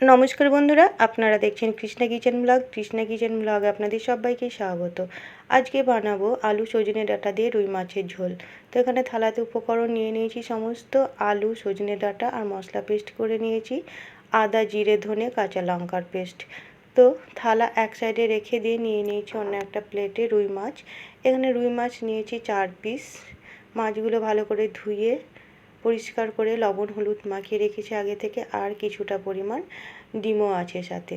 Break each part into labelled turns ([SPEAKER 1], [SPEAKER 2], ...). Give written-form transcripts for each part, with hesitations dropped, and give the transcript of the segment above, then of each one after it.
[SPEAKER 1] নমস্কার বন্ধুরা, আপনারা দেখছেন Krishna kitchen blog. Krishna kitchen ব্লগে আপনাদের সবাইকে স্বাগত। আজকে বানাবো আলু সজনে ডাঁটা দিয়ে রুই মাছের ঝোল। তো এখানে থালাতে উপকরণ নিয়ে নিয়েছি সমস্ত আলু, সজনে ডাঁটা আর মশলা পেস্ট করে নিয়েছি, আদা, জিরে, ধনে, কাঁচা লঙ্কার পেস্ট। তো থালা এক সাইডে রেখে দিয়ে নিয়ে নিয়েছি অন্য একটা প্লেটে রুই মাছ। এখানে রুই মাছ নিয়েছি 4 পিস। মাছগুলো ভালো করে ধুয়ে পরিষ্কার করে লবণ হলুদ মাখিয়ে রেখেছি আগে থেকে, আর কিছুটা পরিমাণ ডিমও আছে সাথে।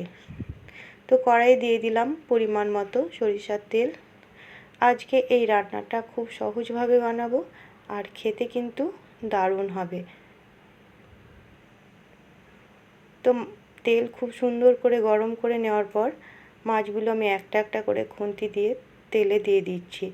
[SPEAKER 1] তো কড়াইয়ে দিয়ে দিলাম পরিমাণ মতো সরিষার তেল। আজকে এই রান্নাটা খুব সহজভাবে বানাবো আর খেতে কিন্তু দারুণ হবে। তো তেল খুব সুন্দর করে গরম করে নেওয়ার পর মাছগুলো আমি একটা একটা করে খুন্তি দিয়ে তেলে দিয়ে দিচ্ছি।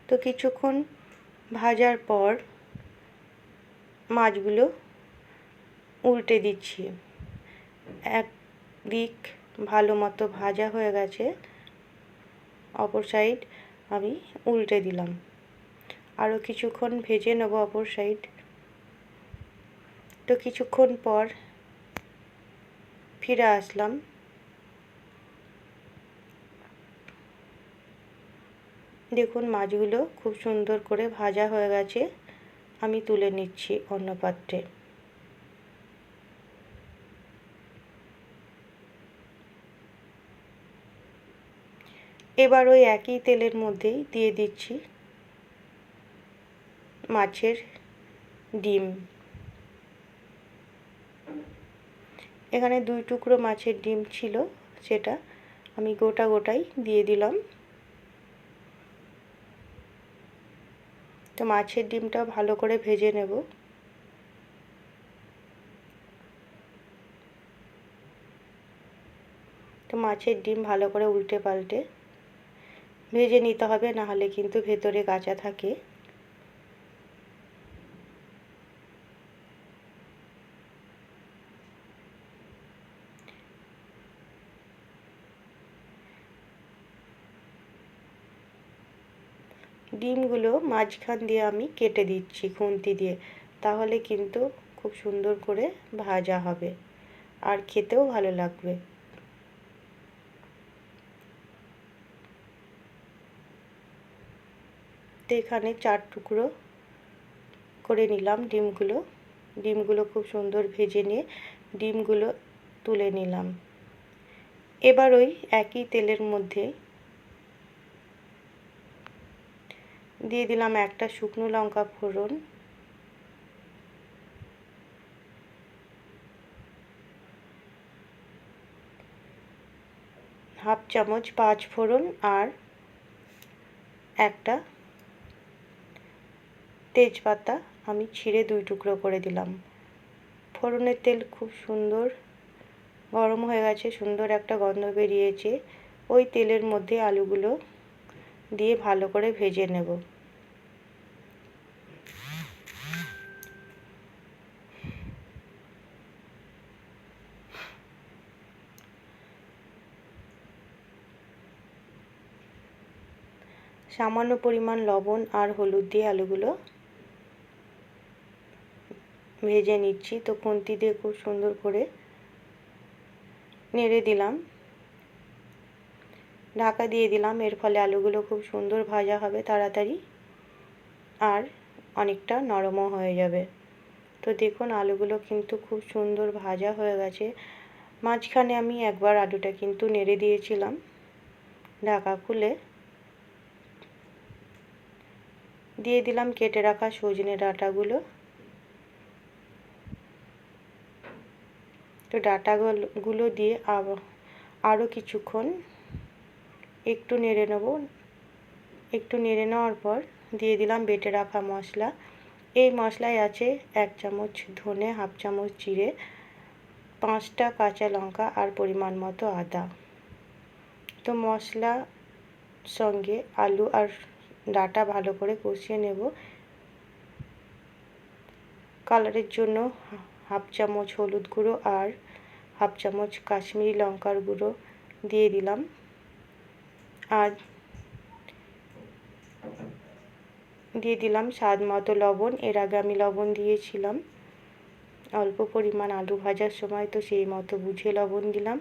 [SPEAKER 1] তো কিছুক্ষণ ভাজার পর মাছগুলো উল্টে দিচ্ছি। এক দিক ভালো মতো ভাজা হয়ে গেছে, অপর সাইড আমি উল্টে দিলাম। আরও কিছুক্ষণ ভেজে নেব অপর সাইড। তো কিছুক্ষণ পর ফিরে আসলাম। দেখুন মাছগুলো খুব সুন্দর করে ভাজা হয়ে গেছে, আমি তুলে নিচ্ছি অন্য পাত্রে। এবার ওই একই তেলের মধ্যেই দিয়ে দিচ্ছি মাছের ডিম। এখানে 2 টুকরো মাছের ডিম ছিল, সেটা আমি গোটাই দিয়ে দিলাম। তো মাছের ডিমটা ভালো করে ভেজে নেব। তো মাছের ডিম ভালো করে উল্টে পাল্টে ভেজে নিতে হবে, না হলে কিন্তু ভেতরে কাঁচা থাকে। ডিমগুলো মাঝখান দিয়ে আমি কেটে দিচ্ছি খুন্তি দিয়ে, তাহলে কিন্তু খুব সুন্দর করে ভাজা হবে আর খেতেও ভালো লাগবে। তো এখানে 4 টুকরো করে নিলাম ডিমগুলো খুব সুন্দর ভেজে নিয়ে ডিমগুলো তুলে নিলাম। এবার ওই একই তেলের মধ্যে দিয়ে দিলাম একটা শুকনো লঙ্কা ফোড়ন, হাফ চামচ 5 ফোড়ন আর একটা তেজপাতা আমি ছিঁড়ে 2 টুকরো করে দিলাম। ফোড়নের তেল খুব সুন্দর গরম হয়ে গেছে, সুন্দর একটা গন্ধ বেরিয়েছে। ওই তেলের মধ্যে আলুগুলো দিয়ে ভালো করে ভেজে নেব। সামান্য পরিমাণ লবণ আর হলুদ দিয়ে আলুগুলো ভেজে নিচ্ছি। তো খুন্তি দিয়ে খুব সুন্দর করে নেড়ে দিলাম, ঢাকা দিয়ে দিলাম। এর ফলে আলুগুলো খুব সুন্দর ভাজা হবে তাড়াতাড়ি আর অনেকটা নরমও হয়ে যাবে। তো দেখুন আলুগুলো কিন্তু খুব সুন্দর ভাজা হয়ে গেছে। মাঝখানে আমি একবার আলুটা কিন্তু নেড়ে দিয়েছিলাম ঢাকা খুলে। দিয়ে দিলাম কেটে রাখা সজনে ডাঁটাগুলো। তো ডাঁটাগুলো দিয়ে আরও কিছুক্ষণ একটু নেড়ে নেব। একটু নেড়ে নেওয়ার পর দিয়ে দিলাম বেটে রাখা মশলা। এই মশলায় আছে 1 চামচ ধনে, হাফ চামচ জিরে, 5টা কাঁচা লঙ্কা আর পরিমাণ মতো আদা। তো মশলা সঙ্গে আলু আর ডাঁটা ভালো করে কষিয়ে নেব। কালারের জন্য হাফ চামচ হলুদ গুঁড়ো আর হাফ চামচ কাশ্মীরি লঙ্কার গুঁড়ো দিয়ে দিলাম। আর দিয়ে দিলাম স্বাদ মতো লবণ। এর আগে আমি লবণ দিয়েছিলাম অল্প পরিমাণ আলু ভাজার সময়, তো সেই মতো বুঝে লবণ দিলাম।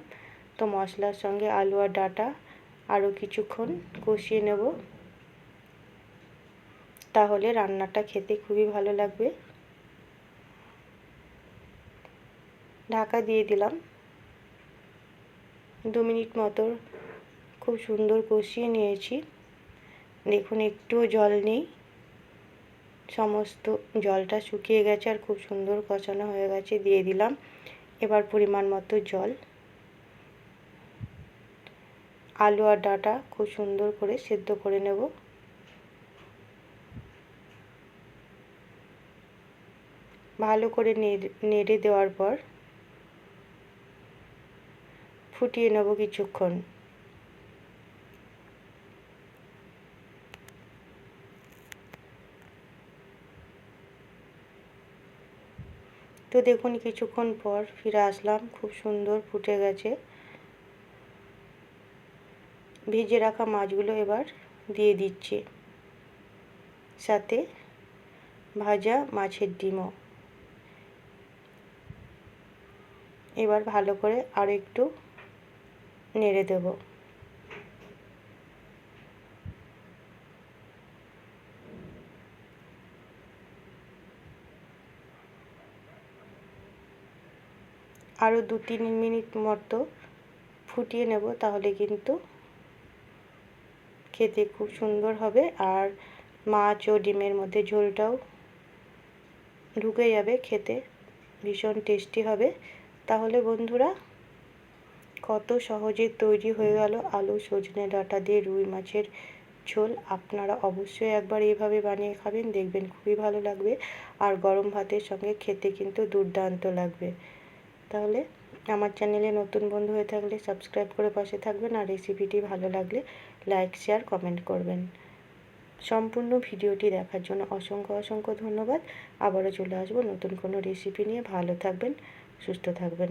[SPEAKER 1] তো মশলার সঙ্গে আলু আর ডাঁটা আরও কিছুক্ষণ কষিয়ে নেব, তাহলে রান্নাটা খেতে খুবই ভালো লাগবে। ঢাকা দিয়ে দিলাম। 2 মিনিট মতো খুব সুন্দর কষিয়ে নিয়েছি। দেখুন একটুও জল নেই, সমস্ত জলটা শুকিয়ে গেছে আর খুব সুন্দর কষানো হয়ে গেছে। দিয়ে দিলাম এবার পরিমাণ মতো জল। আলু আর ডাঁটা খুব সুন্দর করে সেদ্ধ করে নেব। ভালো করে নেড়ে দেওয়ার পর ফুটিয়ে নেব কিছুক্ষণ। তো দেখুন কিছুক্ষণ পর ফিরে আসলাম, খুব সুন্দর ফুটে গেছে। ভেজে রাখা মাছগুলো এবার দিয়ে দিচ্ছি, সাথে ভাজা মাছের ডিমও। এবার ভালো করে আর একটু নেড়ে দেব। আরও 2-3 মিনিট মতো ফুটিয়ে নেব, তাহলে কিন্তু খেতে খুব সুন্দর হবে আর মাছ ও ডিমের মধ্যে ঝোলটাও ঢুকে যাবে, খেতে ভীষণ টেস্টি হবে। তাহলে বন্ধুরা কত সহজে তৈরি হয়ে গেল আলু সজনে ডাঁটা দিয়ে রুই মাছের ঝোল। আপনারা অবশ্যই একবার এইভাবে বানিয়ে খাবেন, দেখবেন খুবই ভালো লাগবে আর গরম ভাতের সঙ্গে খেতে কিন্তু দুর্দান্ত লাগবে। তাহলে আমার চ্যানেলে নতুন বন্ধু হয়ে থাকলে সাবস্ক্রাইব করে পাশে থাকবেন আর রেসিপিটি ভালো লাগলে লাইক শেয়ার কমেন্ট করবেন। সম্পূর্ণ ভিডিওটি দেখার জন্য অসংখ্য ধন্যবাদ। আবারও চলে আসবো নতুন কোনো রেসিপি নিয়ে। ভালো থাকবেন, সুস্থ থাকবেন।